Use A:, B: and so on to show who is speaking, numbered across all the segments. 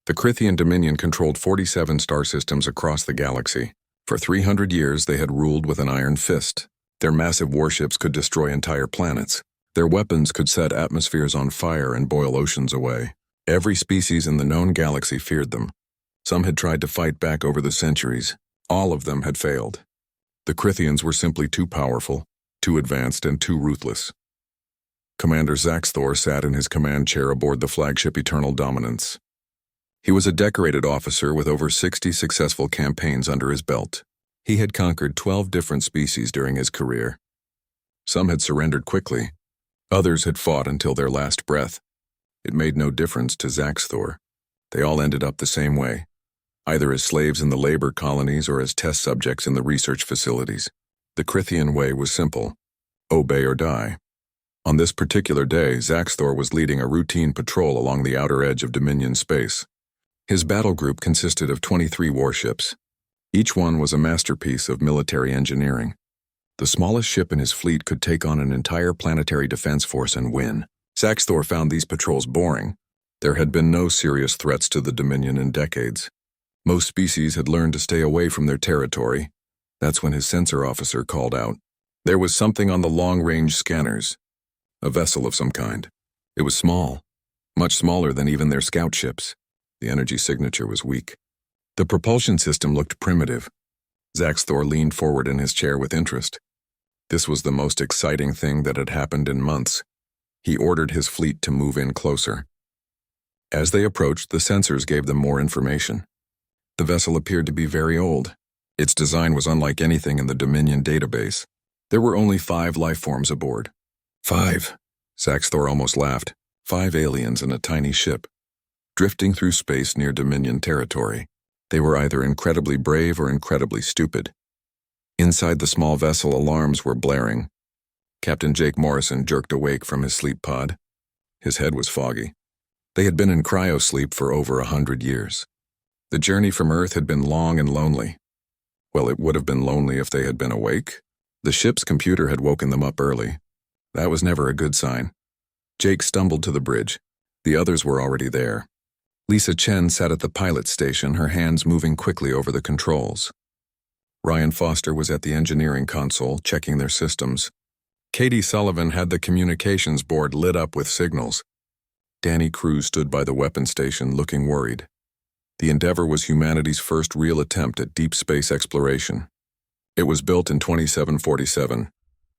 A: The Crithian Dominion controlled 47 star systems across the galaxy. For 300 years, they had ruled with an iron fist. Their massive warships could destroy entire planets. Their weapons could set atmospheres on fire and boil oceans away. Every species in the known galaxy feared them. Some had tried to fight back over the centuries. All of them had failed. The Crithians were simply too powerful, too advanced, and too ruthless. Commander Zaxthor sat in his command chair aboard the flagship Eternal Dominance. He was a decorated officer with over 60 successful campaigns under his belt. He had conquered 12 different species during his career. Some had surrendered quickly. Others had fought until their last breath. It made no difference to Zaxthor. They all ended up the same way, either as slaves in the labor colonies or as test subjects in the research facilities. The Crithian way was simple: obey or die. On this particular day, Zaxthor was leading a routine patrol along the outer edge of Dominion space. His battle group consisted of 23 warships. Each one was a masterpiece of military engineering. The smallest ship in his fleet could take on an entire planetary defense force and win. Zaxthor found these patrols boring. There had been no serious threats to the Dominion in decades. Most species had learned to stay away from their territory. That's when his sensor officer called out. There was something on the long-range scanners. A vessel of some kind. It was small, much smaller than even their scout ships. The energy signature was weak. The propulsion system looked primitive. Zaxthor leaned forward in his chair with interest. This was the most exciting thing that had happened in months. He ordered his fleet to move in closer. As they approached, the sensors gave them more information. The vessel appeared to be very old. Its design was unlike anything in the Dominion database. There were only 5 life forms aboard. 5. Zaxthor almost laughed. 5 aliens in a tiny ship, drifting through space near Dominion territory. They were either incredibly brave or incredibly stupid. Inside the small vessel, alarms were blaring. Captain Jake Morrison jerked awake from his sleep pod. His head was foggy. They had been in cryosleep for over 100 years. The journey from Earth had been long and lonely. Well, it would have been lonely if they had been awake. The ship's computer had woken them up early. That was never a good sign. Jake stumbled to the bridge. The others were already there. Lisa Chen sat at the pilot station, her hands moving quickly over the controls. Ryan Foster was at the engineering console, checking their systems. Katie Sullivan had the communications board lit up with signals. Danny Cruz stood by the weapon station, looking worried. The Endeavour was humanity's first real attempt at deep space exploration. It was built in 2747.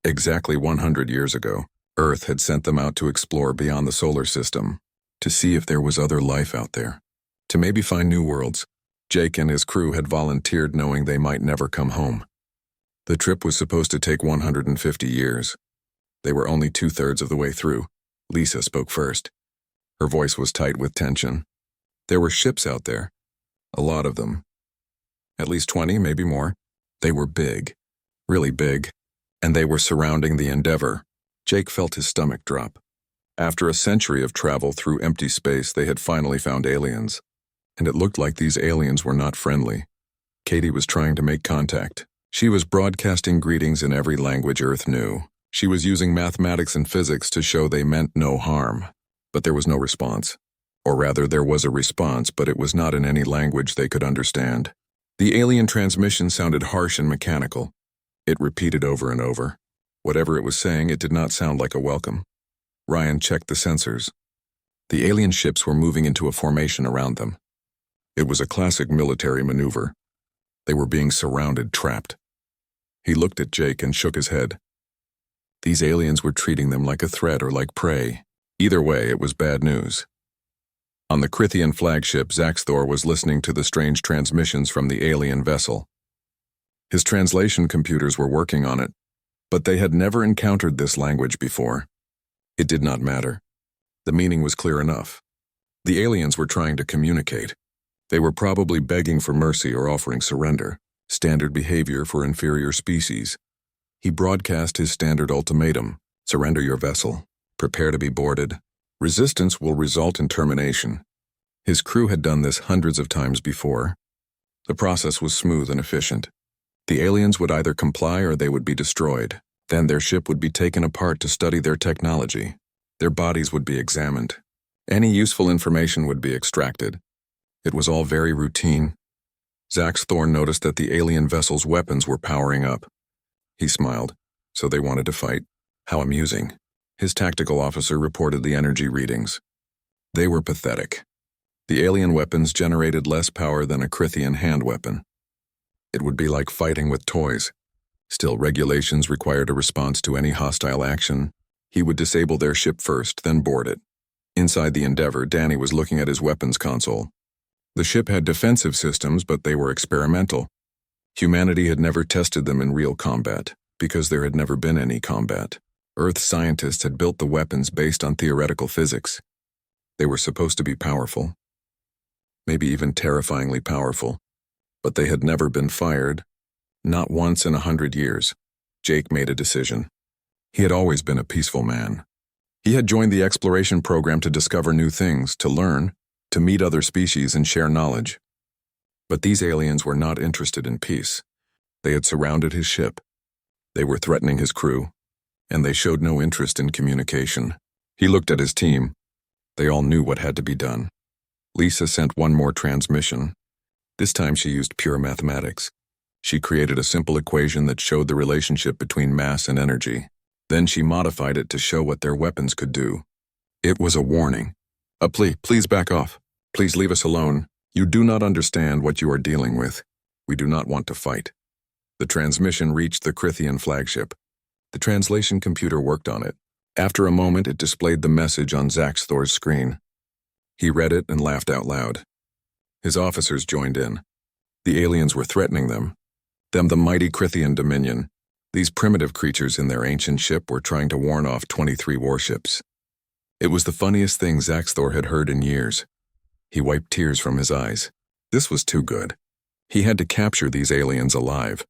A: Exactly 100 years ago, Earth had sent them out to explore beyond the solar system, to see if there was other life out there, to maybe find new worlds. Jake and his crew had volunteered knowing they might never come home. The trip was supposed to take 150 years. They were only 2/3 of the way through. Lisa spoke first. Her voice was tight with tension. There were ships out there. A lot of them. At least 20, maybe more. They were big. Really big. And they were surrounding the Endeavour. Jake felt his stomach drop. After a century of travel through empty space, they had finally found aliens. And it looked like these aliens were not friendly. Katie was trying to make contact. She was broadcasting greetings in every language Earth knew. She was using mathematics and physics to show they meant no harm. But there was no response. Or rather, there was a response, but it was not in any language they could understand. The alien transmission sounded harsh and mechanical. It repeated over and over. Whatever it was saying, it did not sound like a welcome. Ryan checked the sensors. The alien ships were moving into a formation around them. It was a classic military maneuver. They were being surrounded, trapped. He looked at Jake and shook his head. These aliens were treating them like a threat or like prey. Either way, it was bad news. On the Crithian flagship, Zaxthor was listening to the strange transmissions from the alien vessel. His translation computers were working on it, but they had never encountered this language before. It did not matter. The meaning was clear enough. The aliens were trying to communicate. They were probably begging for mercy or offering surrender, standard behavior for inferior species. He broadcast his standard ultimatum: surrender your vessel, prepare to be boarded. Resistance will result in termination. His crew had done this hundreds of times before. The process was smooth and efficient. The aliens would either comply or they would be destroyed. Then their ship would be taken apart to study their technology. Their bodies would be examined. Any useful information would be extracted. It was all very routine. Zax Thorne noticed that the alien vessel's weapons were powering up. He smiled. So they wanted to fight? How amusing. His tactical officer reported the energy readings. They were pathetic. The alien weapons generated less power than a Crithian hand weapon. It would be like fighting with toys. Still, regulations required a response to any hostile action. He would disable their ship first, then board it. Inside the Endeavor, Danny was looking at his weapons console. The ship had defensive systems, but they were experimental. Humanity had never tested them in real combat, because there had never been any combat. Earth scientists had built the weapons based on theoretical physics. They were supposed to be powerful. Maybe even terrifyingly powerful. But they had never been fired. Not once in 100 years. Jake made a decision. He had always been a peaceful man. He had joined the exploration program to discover new things, to learn, to meet other species and share knowledge. But these aliens were not interested in peace. They had surrounded his ship. They were threatening his crew, and they showed no interest in communication. He looked at his team. They all knew what had to be done. Lisa sent one more transmission. This time she used pure mathematics. She created a simple equation that showed the relationship between mass and energy. Then she modified it to show what their weapons could do. It was a warning. A plea, please back off. Please leave us alone. You do not understand what you are dealing with. We do not want to fight. The transmission reached the Crithian flagship. The translation computer worked on it. After a moment, it displayed the message on Zax Thor's screen. He read it and laughed out loud. His officers joined in. The aliens were threatening them. The mighty Crithian Dominion. These primitive creatures in their ancient ship were trying to warn off 23 warships. It was the funniest thing Zax Thor had heard in years. He wiped tears from his eyes. This was too good. He had to capture these aliens alive.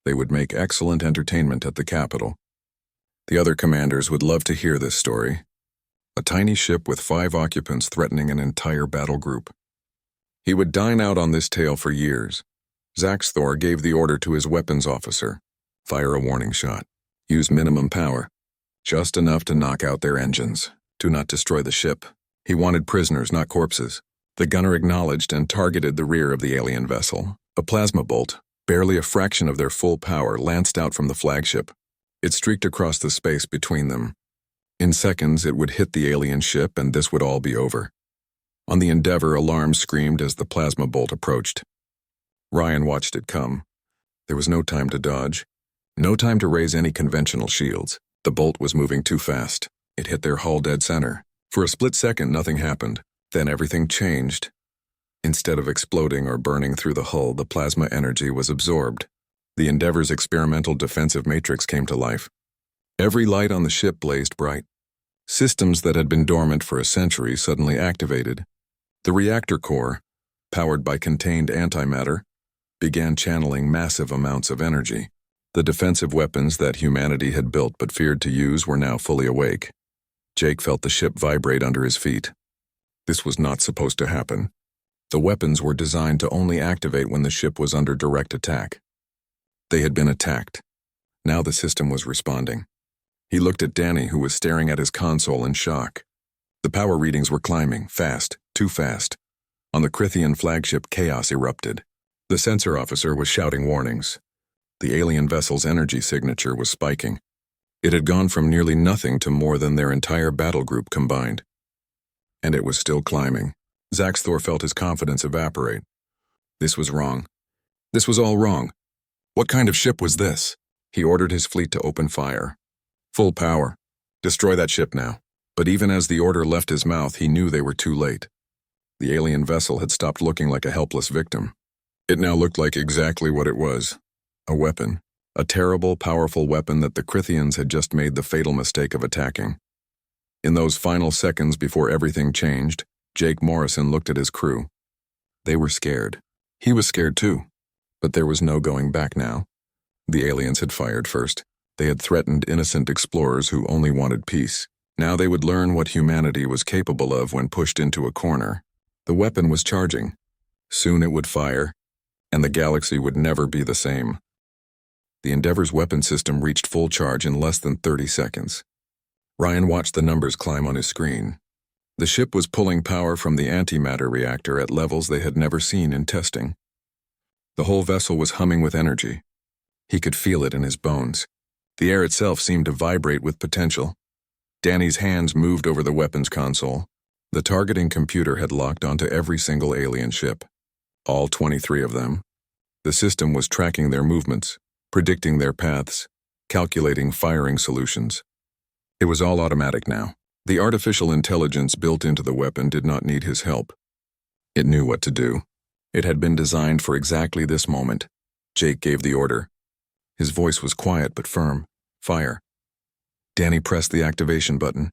A: They would make excellent entertainment at the capital. The other commanders would love to hear this story. A tiny ship with 5 occupants threatening an entire battle group. He would dine out on this tale for years. Zax Thor gave the order to his weapons officer. Fire a warning shot. Use minimum power. Just enough to knock out their engines. Do not destroy the ship. He wanted prisoners, not corpses. The gunner acknowledged and targeted the rear of the alien vessel. A plasma bolt, barely a fraction of their full power, lanced out from the flagship. It streaked across the space between them. In seconds, it would hit the alien ship, and this would all be over. On the Endeavor, alarms screamed as the plasma bolt approached. Ryan watched it come. There was no time to dodge. No time to raise any conventional shields. The bolt was moving too fast. It hit their hull dead center. For a split second, nothing happened. Then everything changed. Instead of exploding or burning through the hull, the plasma energy was absorbed. The Endeavor's experimental defensive matrix came to life. Every light on the ship blazed bright. Systems that had been dormant for a century suddenly activated. The reactor core, powered by contained antimatter, began channeling massive amounts of energy. The defensive weapons that humanity had built but feared to use were now fully awake. Jake felt the ship vibrate under his feet. This was not supposed to happen. The weapons were designed to only activate when the ship was under direct attack. They had been attacked. Now the system was responding. He looked at Danny, who was staring at his console in shock. The power readings were climbing, fast, too fast. On the Crithian flagship, chaos erupted. The sensor officer was shouting warnings. The alien vessel's energy signature was spiking. It had gone from nearly nothing to more than their entire battle group combined. And it was still climbing. Zax Thor felt his confidence evaporate. This was wrong. This was all wrong. What kind of ship was this? He ordered his fleet to open fire. Full power. Destroy that ship now. But even as the order left his mouth, he knew they were too late. The alien vessel had stopped looking like a helpless victim. It now looked like exactly what it was. A weapon. A terrible, powerful weapon that the Crithians had just made the fatal mistake of attacking. In those final seconds before everything changed, Jake Morrison looked at his crew. They were scared. He was scared too. But there was no going back now. The aliens had fired first. They had threatened innocent explorers who only wanted peace. Now they would learn what humanity was capable of when pushed into a corner. The weapon was charging. Soon it would fire, and the galaxy would never be the same. The Endeavor's weapon system reached full charge in less than 30 seconds. Ryan watched the numbers climb on his screen. The ship was pulling power from the antimatter reactor at levels they had never seen in testing. The whole vessel was humming with energy. He could feel it in his bones. The air itself seemed to vibrate with potential. Danny's hands moved over the weapons console. The targeting computer had locked onto every single alien ship. All 23 of them. The system was tracking their movements, predicting their paths, calculating firing solutions. It was all automatic now. The artificial intelligence built into the weapon did not need his help. It knew what to do. It had been designed for exactly this moment. Jake gave the order. His voice was quiet but firm. Fire. Danny pressed the activation button.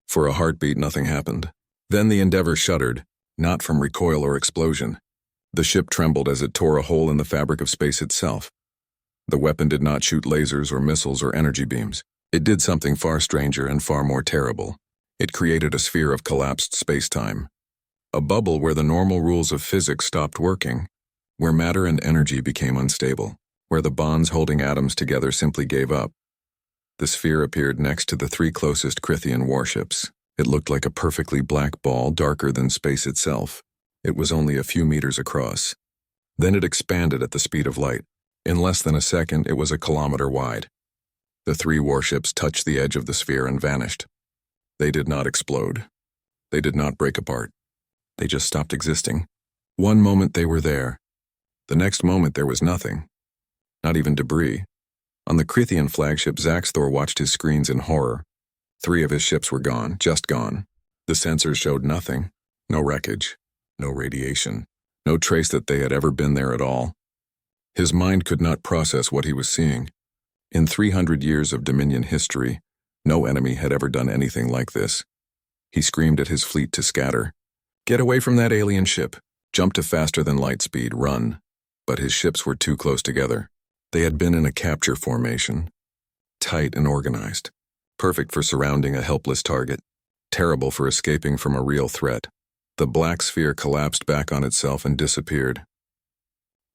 A: For a heartbeat, nothing happened. Then the Endeavor shuddered, not from recoil or explosion. The ship trembled as it tore a hole in the fabric of space itself. The weapon did not shoot lasers or missiles or energy beams. It did something far stranger and far more terrible. It created a sphere of collapsed space-time. A bubble where the normal rules of physics stopped working, where matter and energy became unstable, where the bonds holding atoms together simply gave up. The sphere appeared next to the 3 closest Crythian warships. It looked like a perfectly black ball, darker than space itself. It was only a few meters across. Then it expanded at the speed of light. In less than a second, it was a kilometer wide. The 3 warships touched the edge of the sphere and vanished. They did not explode. They did not break apart. They just stopped existing. One moment they were there. The next moment there was nothing. Not even debris. On the Crythian flagship, Zaxthor watched his screens in horror. 3 of his ships were gone, just gone. The sensors showed nothing. No wreckage. No radiation. No trace that they had ever been there at all. His mind could not process what he was seeing. In 300 years of Dominion history, no enemy had ever done anything like this. He screamed at his fleet to scatter. Get away from that alien ship. Jump to faster than light speed. Run. But his ships were too close together. They had been in a capture formation. Tight and organized. Perfect for surrounding a helpless target. Terrible for escaping from a real threat. The black sphere collapsed back on itself and disappeared.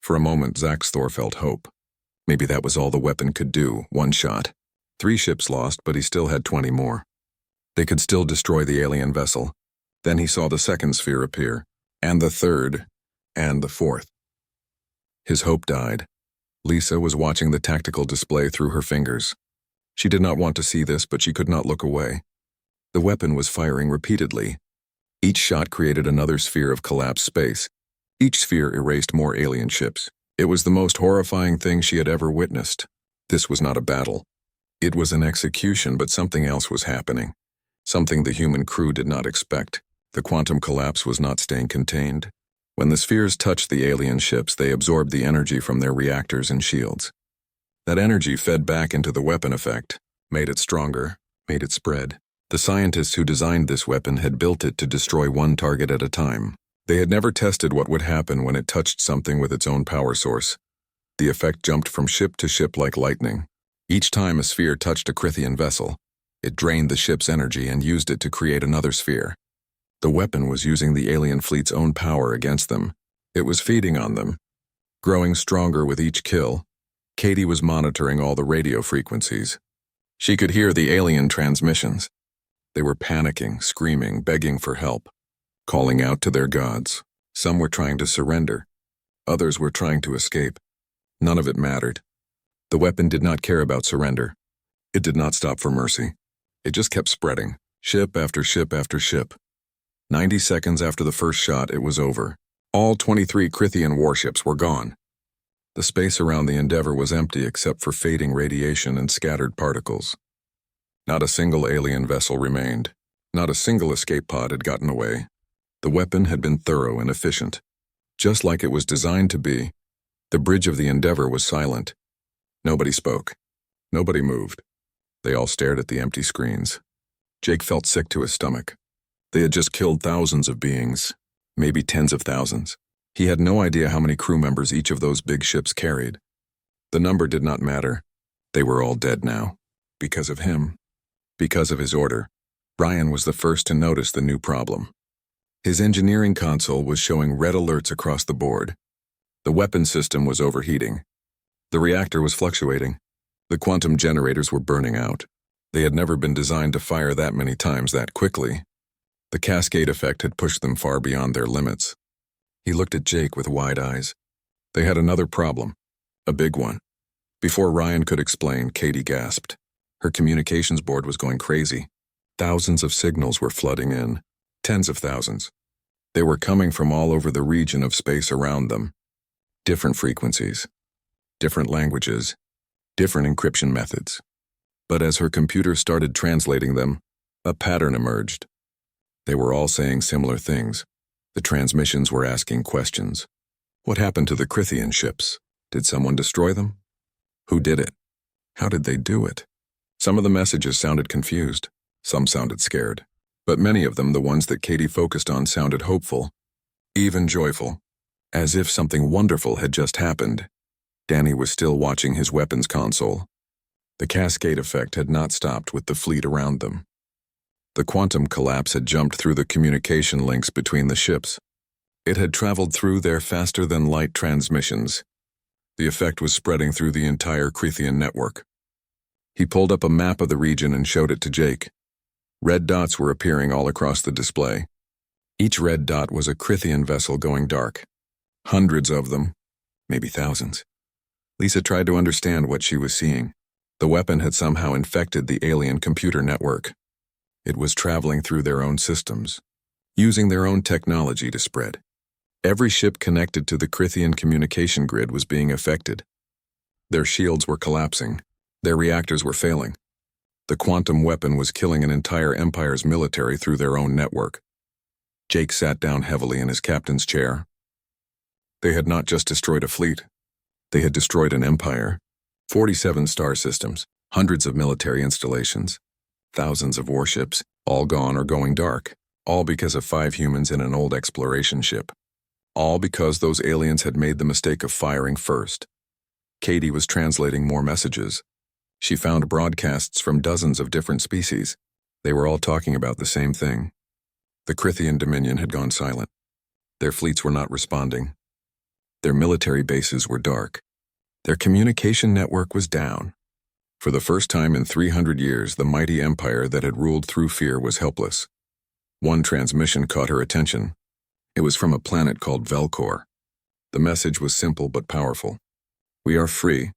A: For a moment, Zaxthor felt hope. Maybe that was all the weapon could do, one shot. 3 ships lost, but he still had 20 more. They could still destroy the alien vessel. Then he saw the second sphere appear, and the third, and the fourth. His hope died. Lisa was watching the tactical display through her fingers. She did not want to see this, but she could not look away. The weapon was firing repeatedly. Each shot created another sphere of collapsed space. Each sphere erased more alien ships. It was the most horrifying thing she had ever witnessed. This was not a battle. It was an execution, but something else was happening. Something the human crew did not expect. The quantum collapse was not staying contained. When the spheres touched the alien ships, they absorbed the energy from their reactors and shields. That energy fed back into the weapon effect, made it stronger, made it spread. The scientists who designed this weapon had built it to destroy one target at a time. They had never tested what would happen when it touched something with its own power source. The effect jumped from ship to ship like lightning. Each time a sphere touched a Crythian vessel, it drained the ship's energy and used it to create another sphere. The weapon was using the alien fleet's own power against them. It was feeding on them. Growing stronger with each kill, Katie was monitoring all the radio frequencies. She could hear the alien transmissions. They were panicking, screaming, begging for help, calling out to their gods. Some were trying to surrender. Others were trying to escape. None of it mattered. The weapon did not care about surrender. It did not stop for mercy. It just kept spreading, ship after ship after ship. 90 seconds after the first shot, it was over. All 23 Crythian warships were gone. The space around the Endeavor was empty except for fading radiation and scattered particles. Not a single alien vessel remained. Not a single escape pod had gotten away. The weapon had been thorough and efficient. Just like it was designed to be, the bridge of the Endeavor was silent. Nobody spoke. Nobody moved. They all stared at the empty screens. Jake felt sick to his stomach. They had just killed thousands of beings, maybe tens of thousands. He had no idea how many crew members each of those big ships carried. The number did not matter. They were all dead now. Because of him. Because of his order. Ryan was the first to notice the new problem. His engineering console was showing red alerts across the board. The weapon system was overheating. The reactor was fluctuating. The quantum generators were burning out. They had never been designed to fire that many times that quickly. The cascade effect had pushed them far beyond their limits. He looked at Jake with wide eyes. They had another problem. A big one. Before Ryan could explain, Katie gasped. Her communications board was going crazy. Thousands of signals were flooding in. Tens of thousands. They were coming from all over the region of space around them. Different frequencies. Different languages. Different encryption methods. But as her computer started translating them, a pattern emerged. They were all saying similar things. The transmissions were asking questions. What happened to the Crithian ships? Did someone destroy them? Who did it? How did they do it? Some of the messages sounded confused. Some sounded scared. But many of them, the ones that Katie focused on, sounded hopeful, even joyful, as if something wonderful had just happened. Danny was still watching his weapons console. The cascade effect had not stopped with the fleet around them. The quantum collapse had jumped through the communication links between the ships. It had traveled through their faster-than-light transmissions. The effect was spreading through the entire Crithian network. He pulled up a map of the region and showed it to Jake. Red dots were appearing all across the display. Each red dot was a Crithian vessel going dark. Hundreds of them, maybe thousands. Lisa tried to understand what she was seeing. The weapon had somehow infected the alien computer network. It was traveling through their own systems, using their own technology to spread. Every ship connected to the Crithian communication grid was being affected. Their shields were collapsing. Their reactors were failing. The quantum weapon was killing an entire empire's military through their own network. Jake sat down heavily in his captain's chair. They had not just destroyed a fleet. They had destroyed an empire. 47 star systems, hundreds of military installations, thousands of warships, all gone or going dark, all because of 5 humans in an old exploration ship. All because those aliens had made the mistake of firing first. Katie was translating more messages. She found broadcasts from dozens of different species. They were all talking about the same thing. The Crithian Dominion had gone silent. Their fleets were not responding. Their military bases were dark. Their communication network was down. For the first time in 300 years, the mighty empire that had ruled through fear was helpless. One transmission caught her attention. It was from a planet called Velcor. The message was simple but powerful. We are free.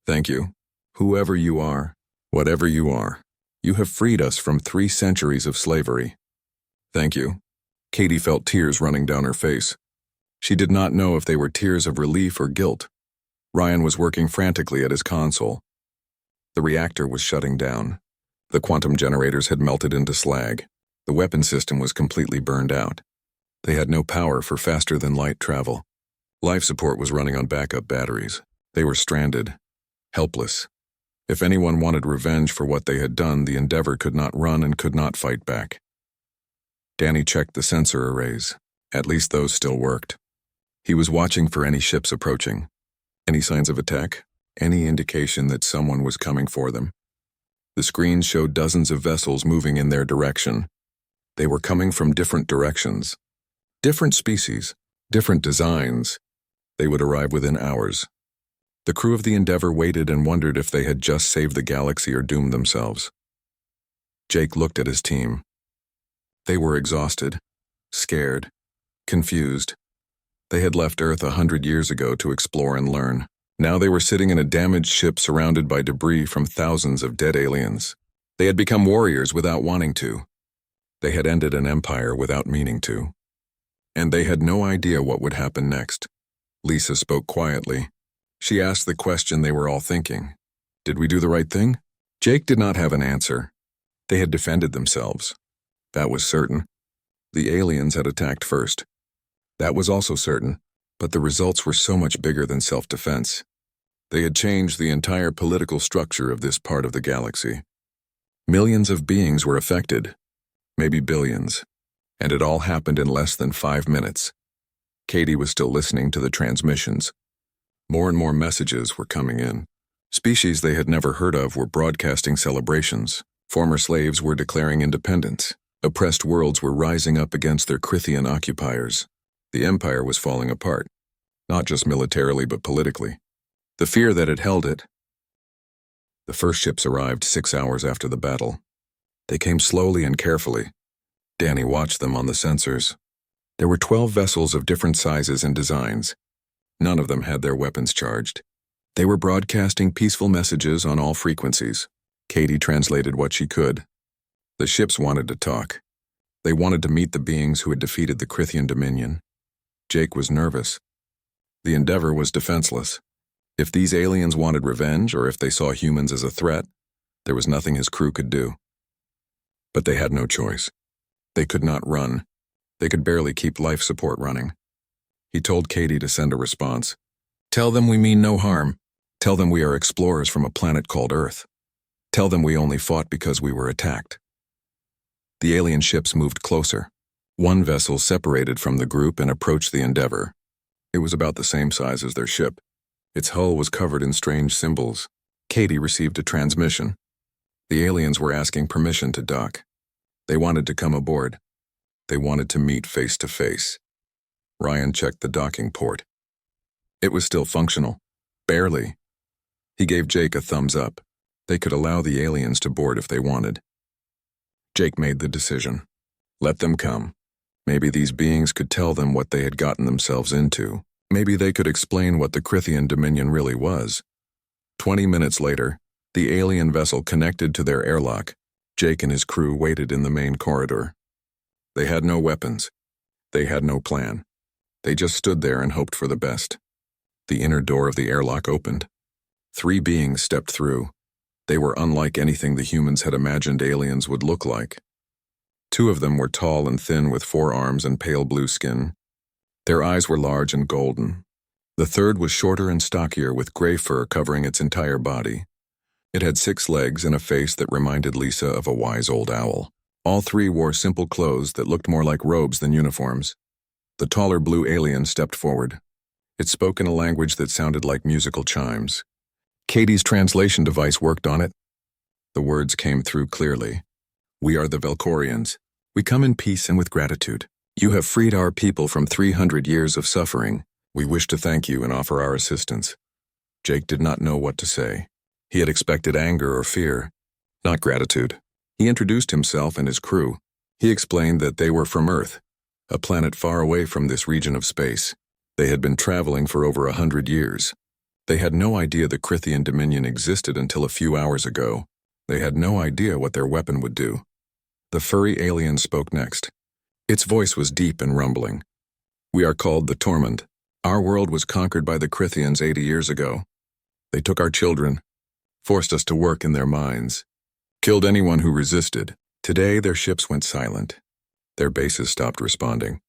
A: Thank you. Whoever you are, whatever you are, you have freed us from 3 centuries of slavery. Thank you. Katie felt tears running down her face. She did not know if they were tears of relief or guilt. Ryan was working frantically at his console. The reactor was shutting down. The quantum generators had melted into slag. The weapon system was completely burned out. They had no power for faster-than-light travel. Life support was running on backup batteries. They were stranded, helpless. If anyone wanted revenge for what they had done, the Endeavor could not run and could not fight back. Danny checked the sensor arrays. At least those still worked. He was watching for any ships approaching. Any signs of attack? Any indication that someone was coming for them? The screens showed dozens of vessels moving in their direction. They were coming from different directions. Different species, different designs. They would arrive within hours. The crew of the Endeavor waited and wondered if they had just saved the galaxy or doomed themselves. Jake looked at his team. They were exhausted, scared, confused. They had left Earth 100 years ago to explore and learn. Now they were sitting in a damaged ship surrounded by debris from thousands of dead aliens. They had become warriors without wanting to. They had ended an empire without meaning to. And they had no idea what would happen next. Lisa spoke quietly. She asked the question they were all thinking. Did we do the right thing? Jake did not have an answer. They had defended themselves. That was certain. The aliens had attacked first. That was also certain, but the results were so much bigger than self-defense. They had changed the entire political structure of this part of the galaxy. Millions of beings were affected, maybe billions, and it all happened in less than 5 minutes. Katie was still listening to the transmissions. More and more messages were coming in. Species they had never heard of were broadcasting celebrations. Former slaves were declaring independence. Oppressed worlds were rising up against their Crithian occupiers. The empire was falling apart, not just militarily but politically. The fear that had held it. The first ships arrived 6 hours after the battle. They came slowly and carefully. Danny watched them on the sensors. There were 12 vessels of different sizes and designs. None of them had their weapons charged. They were broadcasting peaceful messages on all frequencies. Katie translated what she could. The ships wanted to talk. They wanted to meet the beings who had defeated the Crithian Dominion. Jake was nervous. The Endeavor was defenseless. If these aliens wanted revenge, or if they saw humans as a threat, there was nothing his crew could do. But they had no choice. They could not run. They could barely keep life support running. He told Katie to send a response. Tell them we mean no harm. Tell them we are explorers from a planet called Earth. Tell them we only fought because we were attacked. The alien ships moved closer. One vessel separated from the group and approached the Endeavor. It was about the same size as their ship. Its hull was covered in strange symbols. Katie received a transmission. The aliens were asking permission to dock. They wanted to come aboard. They wanted to meet face to face. Ryan checked the docking port. It was still functional. Barely. He gave Jake a thumbs up. They could allow the aliens to board if they wanted. Jake made the decision. Let them come. Maybe these beings could tell them what they had gotten themselves into. Maybe they could explain what the Crithian Dominion really was. 20 minutes later, the alien vessel connected to their airlock. Jake and his crew waited in the main corridor. They had no weapons. They had no plan. They just stood there and hoped for the best. The inner door of the airlock opened. 3 beings stepped through. They were unlike anything the humans had imagined aliens would look like. 2 of them were tall and thin with 4 arms and pale blue skin. Their eyes were large and golden. The third was shorter and stockier with gray fur covering its entire body. It had 6 legs and a face that reminded Lisa of a wise old owl. All 3 wore simple clothes that looked more like robes than uniforms. The taller blue alien stepped forward. It spoke in a language that sounded like musical chimes. Katie's translation device worked on it. The words came through clearly. We are the Velcorians. We come in peace and with gratitude. You have freed our people from 300 years of suffering. We wish to thank you and offer our assistance. Jake did not know what to say. He had expected anger or fear, not gratitude. He introduced himself and his crew. He explained that they were from Earth, a planet far away from this region of space. They had been traveling for over 100 years. They had no idea the Crithian Dominion existed until a few hours ago. They had no idea what their weapon would do. The furry alien spoke next. Its voice was deep and rumbling. We are called the Torment. Our world was conquered by the Crithians 80 years ago. They took our children, forced us to work in their mines, killed anyone who resisted. Today, their ships went silent. Their bases stopped responding.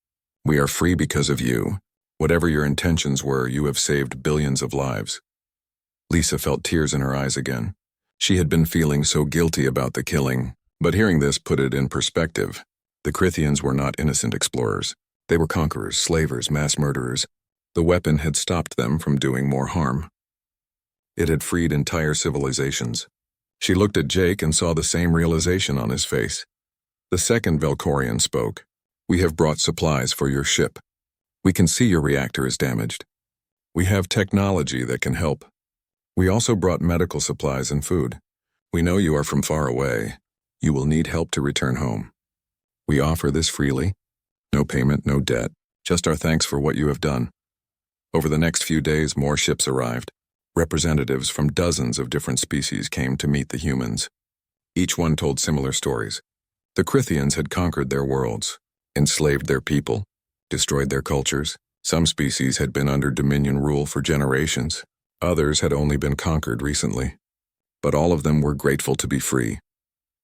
A: We are free because of you. Whatever your intentions were, you have saved billions of lives. Lisa felt tears in her eyes again. She had been feeling so guilty about the killing, but hearing this put it in perspective. The Crithians were not innocent explorers. They were conquerors, slavers, mass murderers. The weapon had stopped them from doing more harm. It had freed entire civilizations. She looked at Jake and saw the same realization on his face. The second Velcorian spoke. We have brought supplies for your ship. We can see your reactor is damaged. We have technology that can help. We also brought medical supplies and food. We know you are from far away. You will need help to return home. We offer this freely. No payment, no debt, just our thanks for what you have done. Over the next few days, more ships arrived. Representatives from dozens of different species came to meet the humans. Each one told similar stories. The Crithians had conquered their worlds, enslaved their people, destroyed their cultures. Some species had been under Dominion rule for generations. Others had only been conquered recently. But all of them were grateful to be free.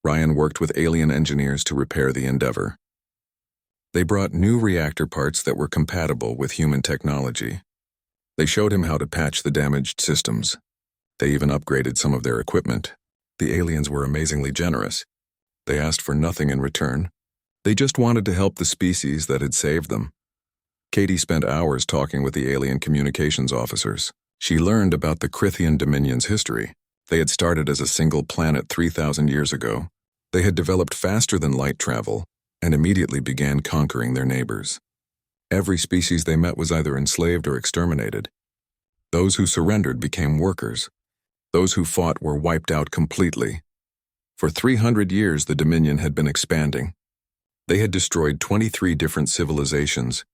A: Ryan worked with alien engineers to repair the Endeavor. They brought new reactor parts that were compatible with human technology. They showed him how to patch the damaged systems. They even upgraded some of their equipment. The aliens were amazingly generous. They asked for nothing in return. They just wanted to help the species that had saved them. Katie spent hours talking with the alien communications officers. She learned about the Crithian Dominion's history. They had started as a single planet 3,000 years ago. They had developed faster than light travel and immediately began conquering their neighbors. Every species they met was either enslaved or exterminated. Those who surrendered became workers. Those who fought were wiped out completely. For 300 years, the Dominion had been expanding. They had destroyed 23 different civilizations,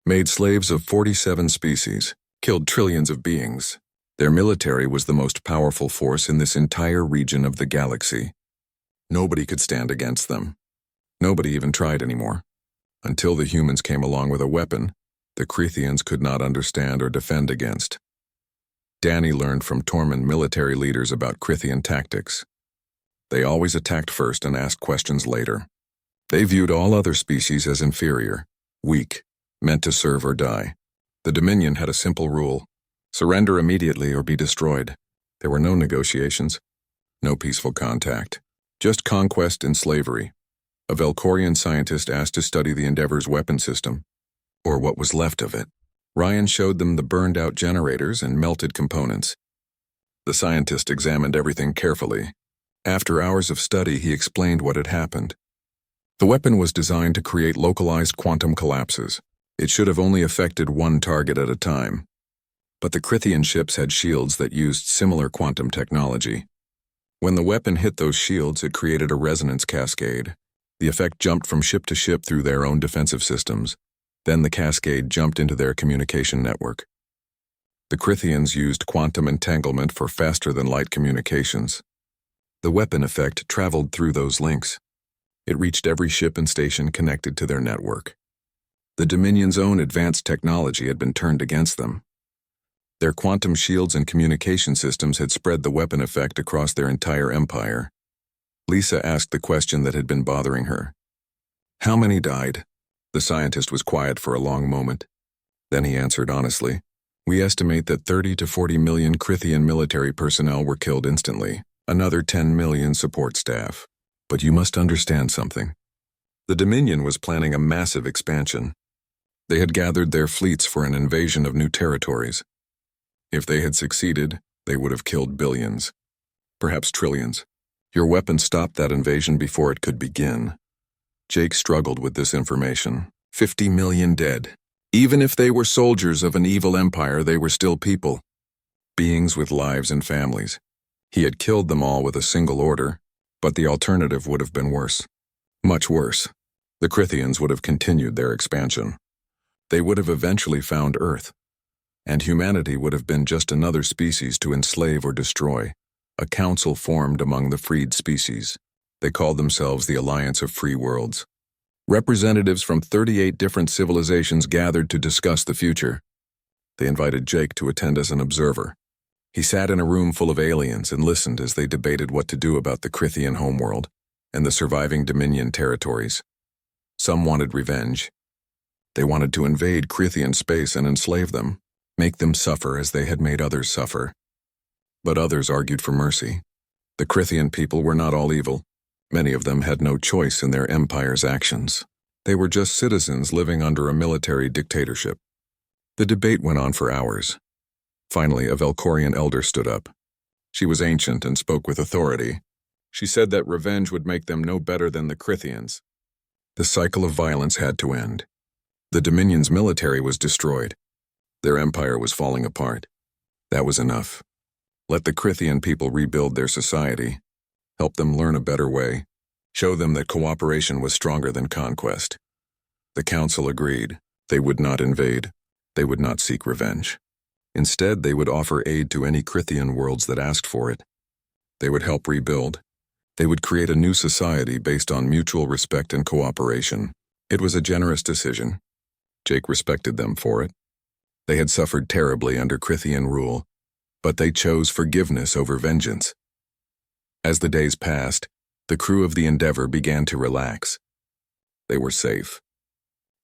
A: made slaves of 47 species, killed trillions of beings. Their military was the most powerful force in this entire region of the galaxy. Nobody could stand against them. Nobody even tried anymore. Until the humans came along with a weapon the Crethians could not understand or defend against. Danny learned from Tormund military leaders about Crethian tactics. They always attacked first and asked questions later. They viewed all other species as inferior, weak, meant to serve or die. The Dominion had a simple rule: surrender immediately or be destroyed. There were no negotiations, no peaceful contact, just conquest and slavery. A Velcorian scientist asked to study the Endeavor's weapon system, or what was left of it. Ryan showed them the burned-out generators and melted components. The scientist examined everything carefully. After hours of study, he explained what had happened. The weapon was designed to create localized quantum collapses. It should have only affected one target at a time. But the Crethian ships had shields that used similar quantum technology. When the weapon hit those shields, it created a resonance cascade. The effect jumped from ship to ship through their own defensive systems. Then the cascade jumped into their communication network. The Crethians used quantum entanglement for faster-than-light communications. The weapon effect traveled through those links. It reached every ship and station connected to their network. The Dominion's own advanced technology had been turned against them. Their quantum shields and communication systems had spread the weapon effect across their entire empire. Lisa asked the question that had been bothering her. How many died? The scientist was quiet for a long moment. Then he answered honestly. We estimate that 30 to 40 million Crethian military personnel were killed instantly, another 10 million support staff. But you must understand something. The Dominion was planning a massive expansion. They had gathered their fleets for an invasion of new territories. If they had succeeded, they would have killed billions, perhaps trillions. Your weapon stopped that invasion before it could begin. Jake struggled with this information. 50 million dead. Even if they were soldiers of an evil empire, they were still people. Beings with lives and families. He had killed them all with a single order, but the alternative would have been worse. Much worse. The Crethians would have continued their expansion. They would have eventually found Earth, and humanity would have been just another species to enslave or destroy. A council formed among the freed species. They called themselves the Alliance of Free Worlds. Representatives from 38 different civilizations gathered to discuss the future. They invited Jake to attend as an observer. He sat in a room full of aliens and listened as they debated what to do about the Crethian homeworld and the surviving Dominion territories. Some wanted revenge. They wanted to invade Crethian space and enslave them, make them suffer as they had made others suffer. But others argued for mercy. The Crethian people were not all evil. Many of them had no choice in their empire's actions. They were just citizens living under a military dictatorship. The debate went on for hours. Finally, a Velcorian elder stood up. She was ancient and spoke with authority. She said that revenge would make them no better than the Crethians. The cycle of violence had to end. The Dominion's military was destroyed. Their empire was falling apart. That was enough. Let the Crethian people rebuild their society. Help them learn a better way. Show them that cooperation was stronger than conquest. The council agreed. They would not invade. They would not seek revenge. Instead, they would offer aid to any Crethian worlds that asked for it. They would help rebuild. They would create a new society based on mutual respect and cooperation. It was a generous decision. Jake respected them for it. They had suffered terribly under Crethian rule, but they chose forgiveness over vengeance. As the days passed, the crew of the Endeavor began to relax. They were safe.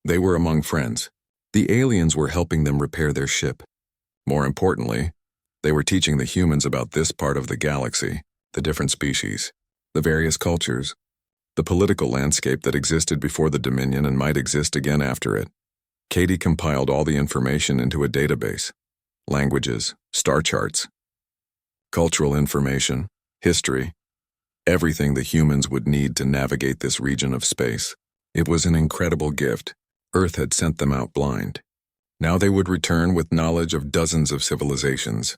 A: They were among friends. The aliens were helping them repair their ship. More importantly, they were teaching the humans about this part of the galaxy, the different species, the various cultures, the political landscape that existed before the Dominion and might exist again after it. Katie compiled all the information into a database: languages, star charts, cultural information, history, everything the humans would need to navigate this region of space. It was an incredible gift. Earth had sent them out blind. Now they would return with knowledge of dozens of civilizations,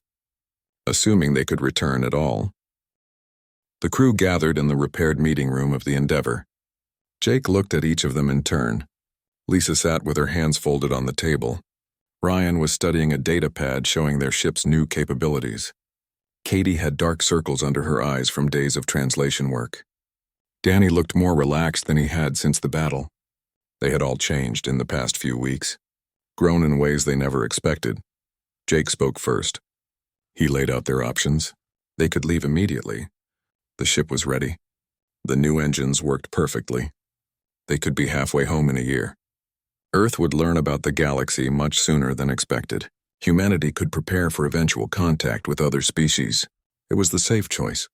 A: assuming they could return at all. The crew gathered in the repaired meeting room of the Endeavor. Jake looked at each of them in turn. Lisa sat with her hands folded on the table. Ryan was studying a data pad showing their ship's new capabilities. Katie had dark circles under her eyes from days of translation work. Danny looked more relaxed than he had since the battle. They had all changed in the past few weeks, grown in ways they never expected. Jake spoke first. He laid out their options. They could leave immediately. The ship was ready. The new engines worked perfectly. They could be halfway home in a year. Earth would learn about the galaxy much sooner than expected. Humanity could prepare for eventual contact with other species. It was the safe choice,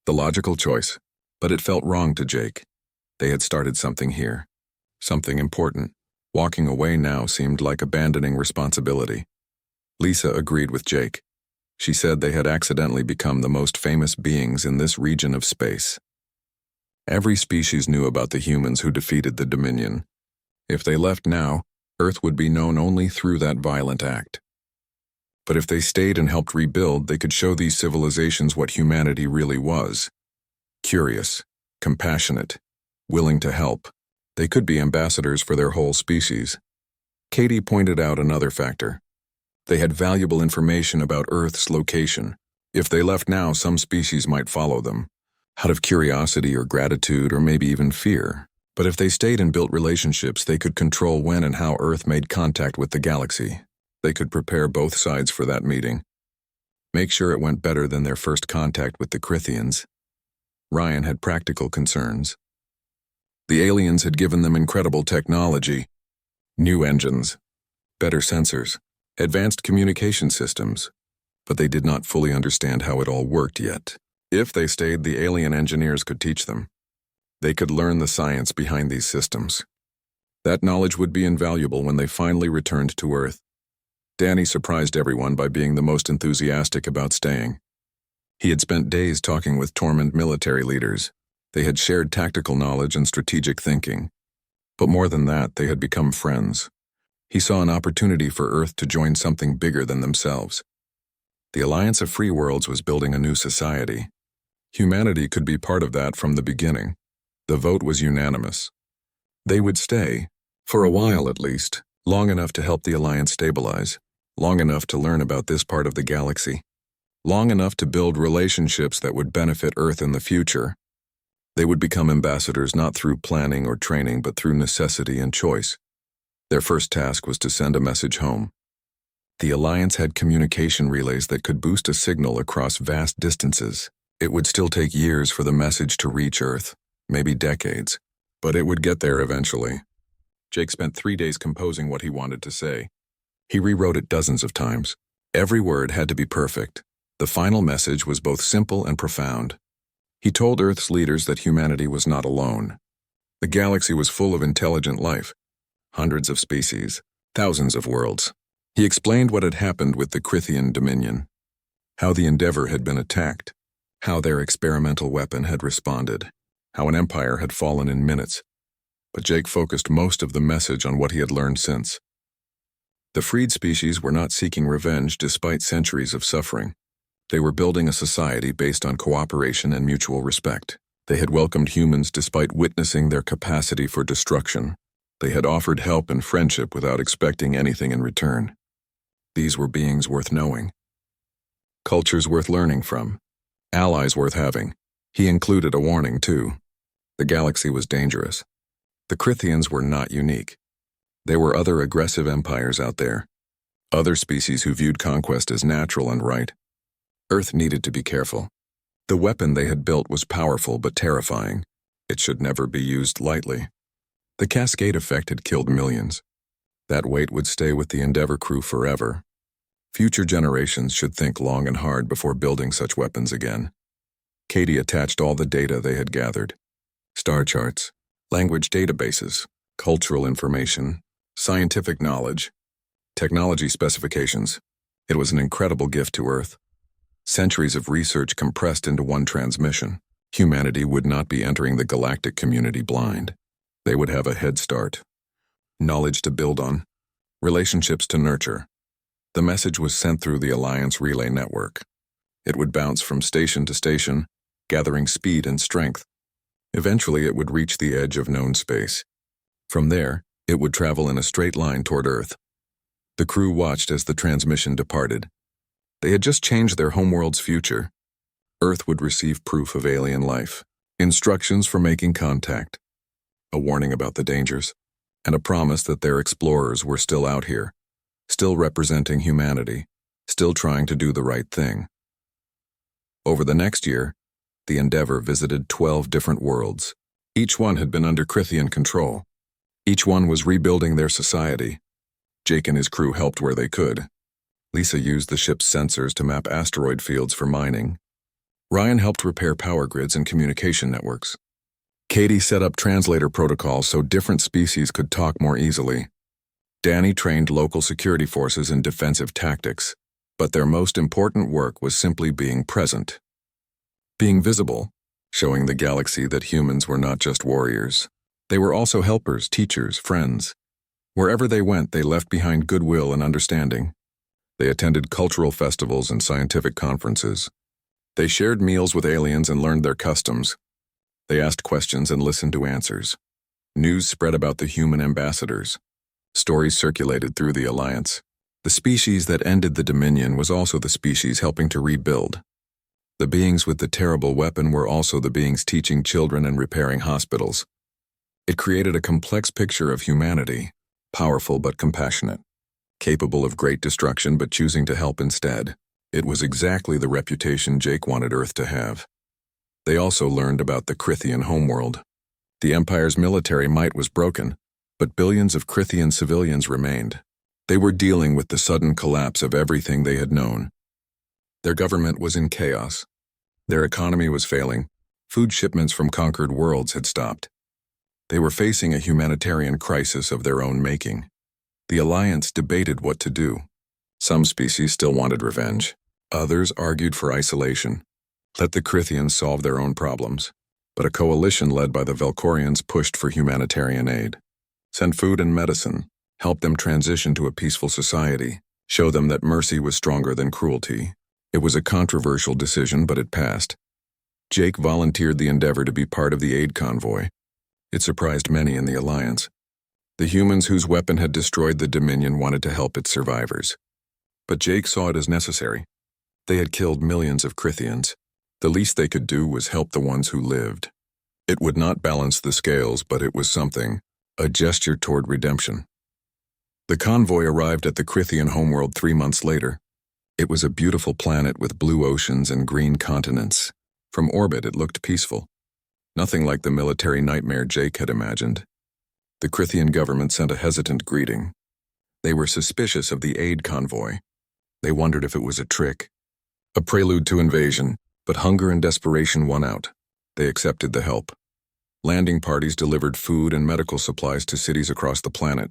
A: the logical choice, but it felt wrong to Jake. They had started something here, something important. Walking away now seemed like abandoning responsibility. Lisa agreed with Jake. She said they had accidentally become the most famous beings in this region of space. Every species knew about the humans who defeated the Dominion. If they left now, Earth would be known only through that violent act. But if they stayed and helped rebuild, they could show these civilizations what humanity really was. Curious, compassionate, willing to help. They could be ambassadors for their whole species. Katie pointed out another factor. They had valuable information about Earth's location. If they left now, some species might follow them, out of curiosity or gratitude or maybe even fear. But if they stayed and built relationships, they could control when and how Earth made contact with the galaxy. They could prepare both sides for that meeting. Make sure it went better than their first contact with the Crithians. Ryan had practical concerns. The aliens had given them incredible technology, new engines, better sensors, advanced communication systems, but they did not fully understand how it all worked yet. If they stayed, the alien engineers could teach them. They could learn the science behind these systems. That knowledge would be invaluable when they finally returned to Earth. Danny surprised everyone by being the most enthusiastic about staying. He had spent days talking with Tormund military leaders. They had shared tactical knowledge and strategic thinking. But more than that, they had become friends. He saw an opportunity for Earth to join something bigger than themselves. The Alliance of Free Worlds was building a new society. Humanity could be part of that from the beginning. The vote was unanimous. They would stay, for a while at least, long enough to help the Alliance stabilize, long enough to learn about this part of the galaxy, long enough to build relationships that would benefit Earth in the future. They would become ambassadors not through planning or training but through necessity and choice. Their first task was to send a message home. The Alliance had communication relays that could boost a signal across vast distances. It would still take years for the message to reach Earth, maybe decades, but it would get there eventually. Jake spent 3 days composing what he wanted to say. He rewrote it dozens of times. Every word had to be perfect. The final message was both simple and profound. He told Earth's leaders that humanity was not alone. The galaxy was full of intelligent life, hundreds of species, thousands of worlds. He explained what had happened with the Crithian Dominion, how the Endeavor had been attacked, how their experimental weapon had responded, how an empire had fallen in minutes. But Jake focused most of the message on what he had learned since. The freed species were not seeking revenge despite centuries of suffering. They were building a society based on cooperation and mutual respect. They had welcomed humans despite witnessing their capacity for destruction. They had offered help and friendship without expecting anything in return. These were beings worth knowing, cultures worth learning from, allies worth having. He included a warning, too. The galaxy was dangerous. The Crithians were not unique. There were other aggressive empires out there, other species who viewed conquest as natural and right. Earth needed to be careful. The weapon they had built was powerful but terrifying. It should never be used lightly. The cascade effect had killed millions. That weight would stay with the Endeavor crew forever. Future generations should think long and hard before building such weapons again. Katie attached all the data they had gathered. Star charts, language databases, cultural information, scientific knowledge, technology specifications. It was an incredible gift to Earth. Centuries of research compressed into one transmission. Humanity would not be entering the galactic community blind. They would have a head start. Knowledge to build on, relationships to nurture. The message was sent through the Alliance relay network. It would bounce from station to station, gathering speed and strength. Eventually, it would reach the edge of known space. From there, it would travel in a straight line toward Earth. The crew watched as the transmission departed. They had just changed their homeworld's future. Earth would receive proof of alien life, instructions for making contact, a warning about the dangers, and a promise that their explorers were still out here, still representing humanity, still trying to do the right thing. Over the next year, the Endeavour visited 12 different worlds. Each one had been under Krithian control. Each one was rebuilding their society. Jake and his crew helped where they could. Lisa used the ship's sensors to map asteroid fields for mining. Ryan helped repair power grids and communication networks. Katie set up translator protocols so different species could talk more easily. Danny trained local security forces in defensive tactics, but their most important work was simply being present. Being visible, showing the galaxy that humans were not just warriors. They were also helpers, teachers, friends. Wherever they went, they left behind goodwill and understanding. They attended cultural festivals and scientific conferences. They shared meals with aliens and learned their customs. They asked questions and listened to answers. News spread about the human ambassadors. Stories circulated through the Alliance. The species that ended the Dominion was also the species helping to rebuild. The beings with the terrible weapon were also the beings teaching children and repairing hospitals. It created a complex picture of humanity, powerful but compassionate, capable of great destruction but choosing to help instead. It was exactly the reputation Jake wanted Earth to have. They also learned about the Krithian homeworld. The Empire's military might was broken, but billions of Krithian civilians remained. They were dealing with the sudden collapse of everything they had known. Their government was in chaos. Their economy was failing. Food shipments from conquered worlds had stopped. They were facing a humanitarian crisis of their own making. The Alliance debated what to do. Some species still wanted revenge. Others argued for isolation. Let the Krithians solve their own problems. But a coalition led by the Velkorians pushed for humanitarian aid. Send food and medicine, help them transition to a peaceful society, show them that mercy was stronger than cruelty. It was a controversial decision, but it passed. Jake volunteered the Endeavour to be part of the aid convoy. It surprised many in the Alliance. The humans whose weapon had destroyed the Dominion wanted to help its survivors. But Jake saw it as necessary. They had killed millions of Krithians. The least they could do was help the ones who lived. It would not balance the scales, but it was something, a gesture toward redemption. The convoy arrived at the Krithian homeworld 3 months later. It was a beautiful planet with blue oceans and green continents. From orbit, it looked peaceful. Nothing like the military nightmare Jake had imagined. The Krithian government sent a hesitant greeting. They were suspicious of the aid convoy. They wondered if it was a trick, a prelude to invasion, but hunger and desperation won out. They accepted the help. Landing parties delivered food and medical supplies to cities across the planet.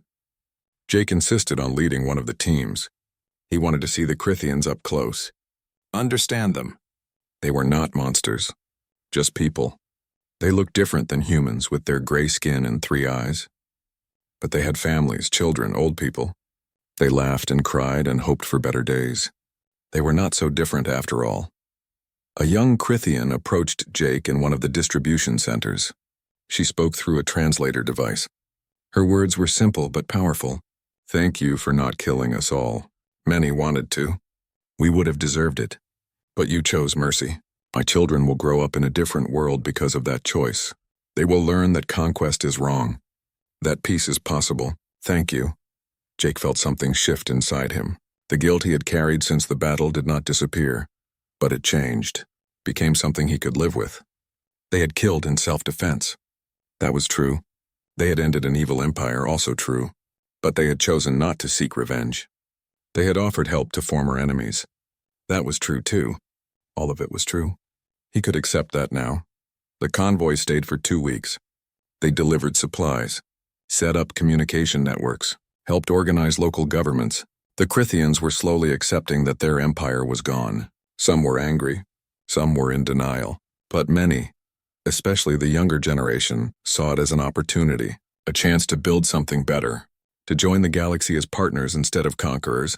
A: Jake insisted on leading one of the teams. He wanted to see the Krithians up close. Understand them. They were not monsters, just people. They looked different than humans with their gray skin and 3 eyes. But they had families, children, old people. They laughed and cried and hoped for better days. They were not so different after all. A young Krithian approached Jake in one of the distribution centers. She spoke through a translator device. Her words were simple but powerful. Thank you for not killing us all. Many wanted to. We would have deserved it. But you chose mercy. My children will grow up in a different world because of that choice. They will learn that conquest is wrong. That peace is possible. Thank you. Jake felt something shift inside him. The guilt he had carried since the battle did not disappear, but it changed, became something he could live with. They had killed in self-defense. That was true. They had ended an evil empire, also true. But they had chosen not to seek revenge. They had offered help to former enemies. That was true too. All of it was true. He could accept that now. The convoy stayed for 2 weeks. They delivered supplies, set up communication networks, helped organize local governments. The Krithians were slowly accepting that their empire was gone. Some were angry, some were in denial, but many, especially the younger generation, saw it as an opportunity, a chance to build something better, to join the galaxy as partners instead of conquerors.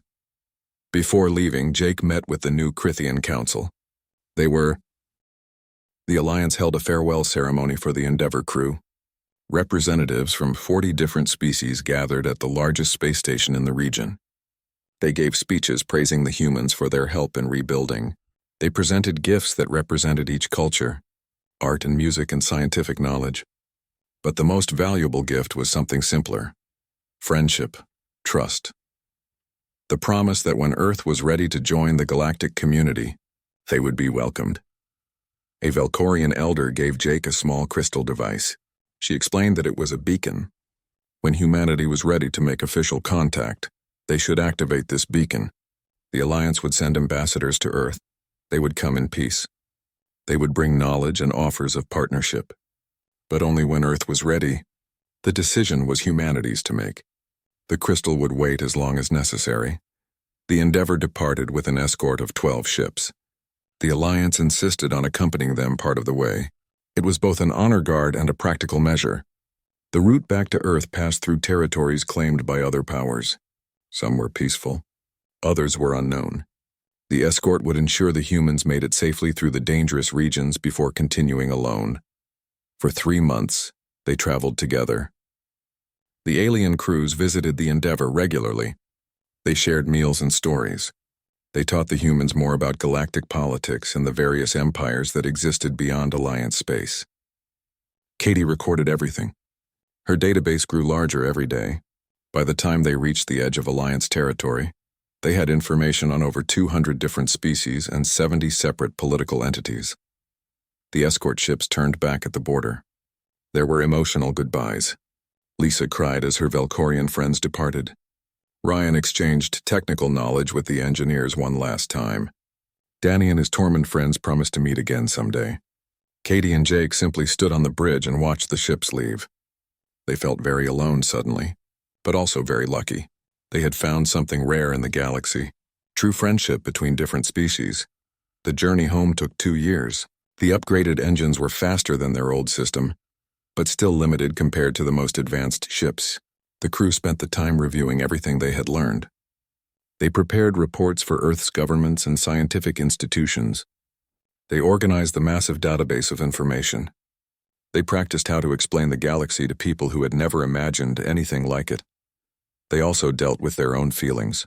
A: Before leaving, Jake met with the new Krithian Council. They were The Alliance held a farewell ceremony for the Endeavour crew. Representatives from 40 different species gathered at the largest space station in the region. They gave speeches praising the humans for their help in rebuilding. They presented gifts that represented each culture, art and music and scientific knowledge. But the most valuable gift was something simpler: friendship, trust. The promise that when Earth was ready to join the galactic community, they would be welcomed. A Valkorian elder gave Jake a small crystal device. She explained that it was a beacon. When humanity was ready to make official contact, they should activate this beacon. The Alliance would send ambassadors to Earth. They would come in peace. They would bring knowledge and offers of partnership. But only when Earth was ready. The decision was humanity's to make. The crystal would wait as long as necessary. The Endeavour departed with an escort of 12 ships. The Alliance insisted on accompanying them part of the way. It was both an honor guard and a practical measure. The route back to Earth passed through territories claimed by other powers. Some were peaceful. Others were unknown. The escort would ensure the humans made it safely through the dangerous regions before continuing alone. For 3 months, they traveled together. The alien crews visited the Endeavour regularly. They shared meals and stories. They taught the humans more about galactic politics and the various empires that existed beyond Alliance space. Katie recorded everything. Her database grew larger every day. By the time they reached the edge of Alliance territory, they had information on over 200 different species and 70 separate political entities. The escort ships turned back at the border. There were emotional goodbyes. Lisa cried as her Valkorian friends departed. Ryan exchanged technical knowledge with the engineers one last time. Danny and his Tormund friends promised to meet again someday. Katie and Jake simply stood on the bridge and watched the ships leave. They felt very alone suddenly, but also very lucky. They had found something rare in the galaxy, true friendship between different species. The journey home took 2 years. The upgraded engines were faster than their old system, but still limited compared to the most advanced ships. The crew spent the time reviewing everything they had learned. They prepared reports for Earth's governments and scientific institutions. They organized the massive database of information. They practiced how to explain the galaxy to people who had never imagined anything like it. They also dealt with their own feelings.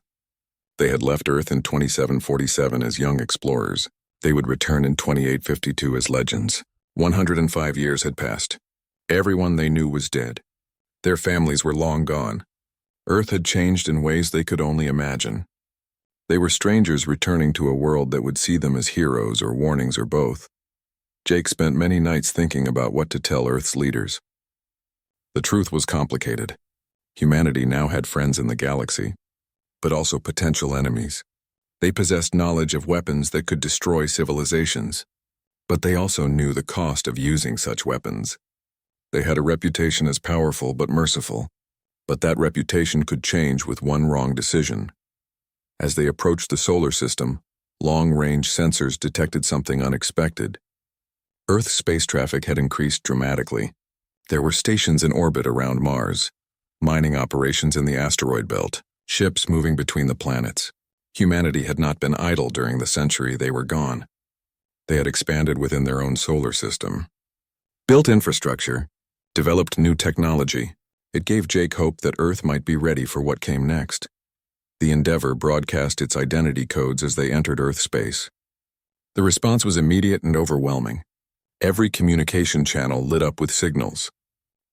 A: They had left Earth in 2747 as young explorers. They would return in 2852 as legends. 105 years had passed. Everyone they knew was dead. Their families were long gone. Earth had changed in ways they could only imagine. They were strangers returning to a world that would see them as heroes or warnings or both. Jake spent many nights thinking about what to tell Earth's leaders. The truth was complicated. Humanity now had friends in the galaxy, but also potential enemies. They possessed knowledge of weapons that could destroy civilizations, but they also knew the cost of using such weapons. They had a reputation as powerful but merciful, but that reputation could change with one wrong decision. As they approached the solar system, long-range sensors detected something unexpected. Earth's space traffic had increased dramatically. There were stations in orbit around Mars, mining operations in the asteroid belt, ships moving between the planets. Humanity had not been idle during the century they were gone. They had expanded within their own solar system, built infrastructure, developed new technology. It gave Jake hope that Earth might be ready for what came next. The Endeavour broadcast its identity codes as they entered Earth space. The response was immediate and overwhelming. Every communication channel lit up with signals.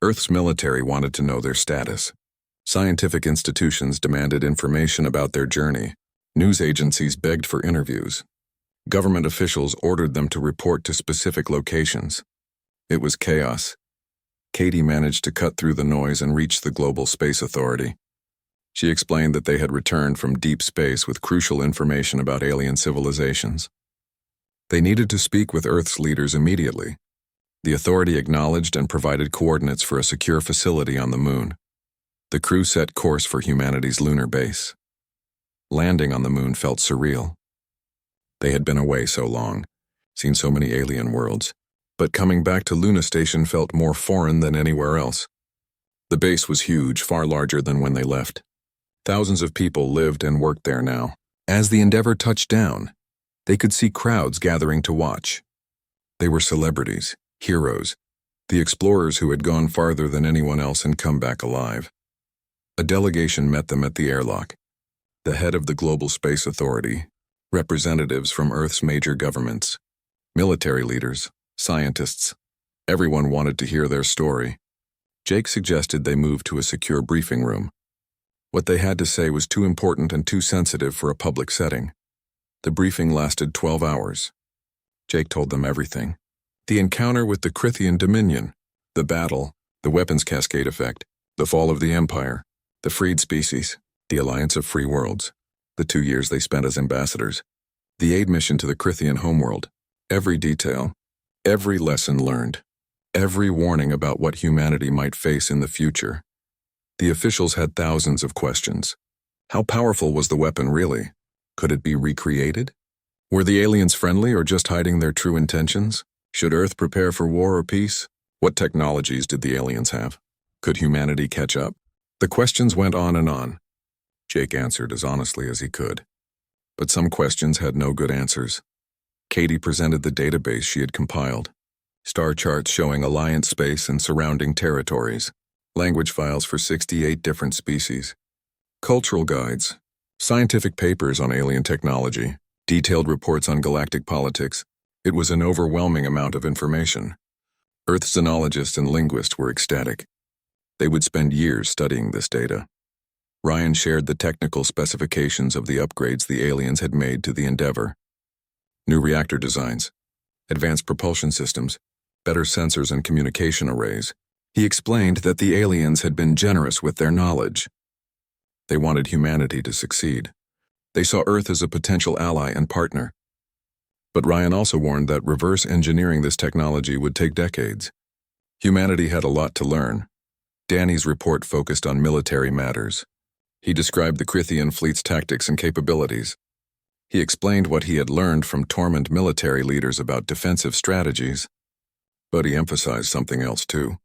A: Earth's military wanted to know their status. Scientific institutions demanded information about their journey. News agencies begged for interviews. Government officials ordered them to report to specific locations. It was chaos. Katie managed to cut through the noise and reach the Global Space Authority. She explained that they had returned from deep space with crucial information about alien civilizations. They needed to speak with Earth's leaders immediately. The authority acknowledged and provided coordinates for a secure facility on the moon. The crew set course for humanity's lunar base. Landing on the moon felt surreal. They had been away so long, seen so many alien worlds, but coming back to Luna Station felt more foreign than anywhere else. The base was huge, far larger than when they left. Thousands of people lived and worked there now. As the Endeavour touched down, they could see crowds gathering to watch. They were celebrities, heroes, the explorers who had gone farther than anyone else and come back alive. A delegation met them at the airlock. The head of the Global Space Authority, representatives from Earth's major governments, military leaders, scientists. Everyone wanted to hear their story. Jake suggested they move to a secure briefing room. What they had to say was too important and too sensitive for a public setting. The briefing lasted 12 hours. Jake told them everything. The encounter with the Crithian Dominion, the battle, the weapons cascade effect, the fall of the Empire, the freed species, the Alliance of Free Worlds, the 2 years they spent as ambassadors, the aid mission to the Crithian homeworld, every detail, every lesson learned, every warning about what humanity might face in the future. The officials had thousands of questions. How powerful was the weapon really? Could it be recreated? Were the aliens friendly or just hiding their true intentions? Should Earth prepare for war or peace? What technologies did the aliens have? Could humanity catch up? The questions went on and on. Jake answered as honestly as he could. But some questions had no good answers. Katie presented the database she had compiled. Star charts showing Alliance space and surrounding territories. Language files for 68 different species. Cultural guides. Scientific papers on alien technology. Detailed reports on galactic politics. It was an overwhelming amount of information. Earth xenologists and linguists were ecstatic. They would spend years studying this data. Ryan shared the technical specifications of the upgrades the aliens had made to the Endeavor. New reactor designs, advanced propulsion systems, better sensors and communication arrays. He explained that the aliens had been generous with their knowledge. They wanted humanity to succeed. They saw Earth as a potential ally and partner. But Ryan also warned that reverse engineering this technology would take decades. Humanity had a lot to learn. Danny's report focused on military matters. He described the Crithian fleet's tactics and capabilities. He explained what he had learned from Tormund military leaders about defensive strategies. But he emphasized something else too.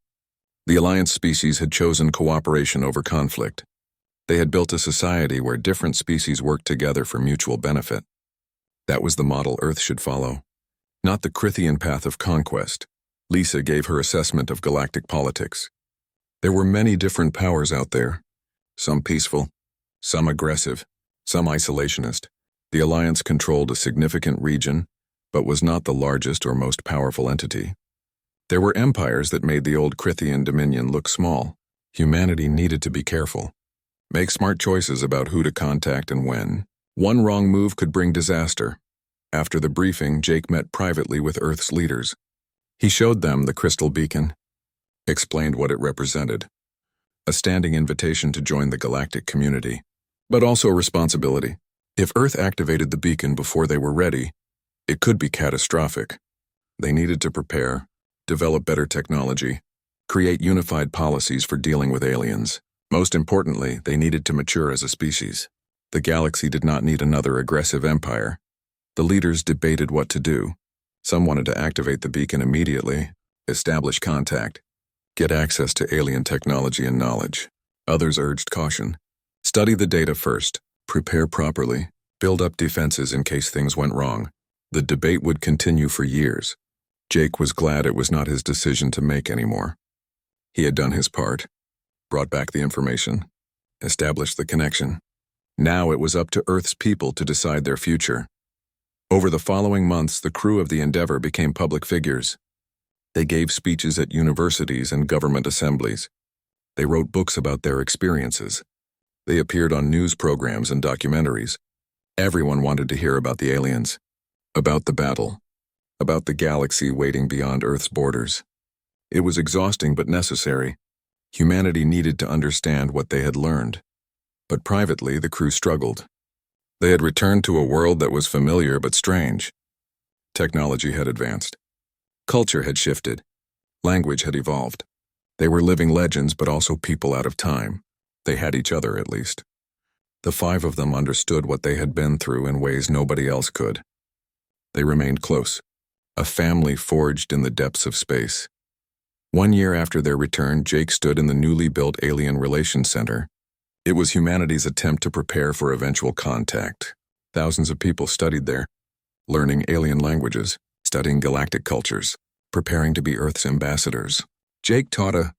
A: The Alliance species had chosen cooperation over conflict. They had built a society where different species worked together for mutual benefit. That was the model Earth should follow, not the Crithian path of conquest. Lisa gave her assessment of galactic politics. There were many different powers out there, some peaceful, some aggressive, some isolationist. The Alliance controlled a significant region, but was not the largest or most powerful entity. There were empires that made the old Crithian Dominion look small. Humanity needed to be careful. Make smart choices about who to contact and when. One wrong move could bring disaster. After the briefing, Jake met privately with Earth's leaders. He showed them the crystal beacon, explained what it represented. A standing invitation to join the galactic community, but also a responsibility. If Earth activated the beacon before they were ready, it could be catastrophic. They needed to prepare, develop better technology, create unified policies for dealing with aliens. Most importantly, they needed to mature as a species. The galaxy did not need another aggressive empire. The leaders debated what to do. Some wanted to activate the beacon immediately, establish contact, get access to alien technology and knowledge. Others urged caution. Study the data first, prepare properly, build up defenses in case things went wrong. The debate would continue for years. Jake was glad it was not his decision to make anymore. He had done his part, brought back the information, established the connection. Now it was up to Earth's people to decide their future. Over the following months, the crew of the Endeavor became public figures. They gave speeches at universities and government assemblies. They wrote books about their experiences. They appeared on news programs and documentaries. Everyone wanted to hear about the aliens, about the battle, about the galaxy waiting beyond Earth's borders. It was exhausting but necessary. Humanity needed to understand what they had learned. But privately, the crew struggled. They had returned to a world that was familiar but strange. Technology had advanced. Culture had shifted. Language had evolved. They were living legends but also people out of time. They had each other, at least. The 5 of them understood what they had been through in ways nobody else could. They remained close, a family forged in the depths of space. 1 year after their return, Jake stood in the newly built Alien Relations Center. It was humanity's attempt to prepare for eventual contact. Thousands of people studied there, learning alien languages, studying galactic cultures, preparing to be Earth's ambassadors. Jake taught a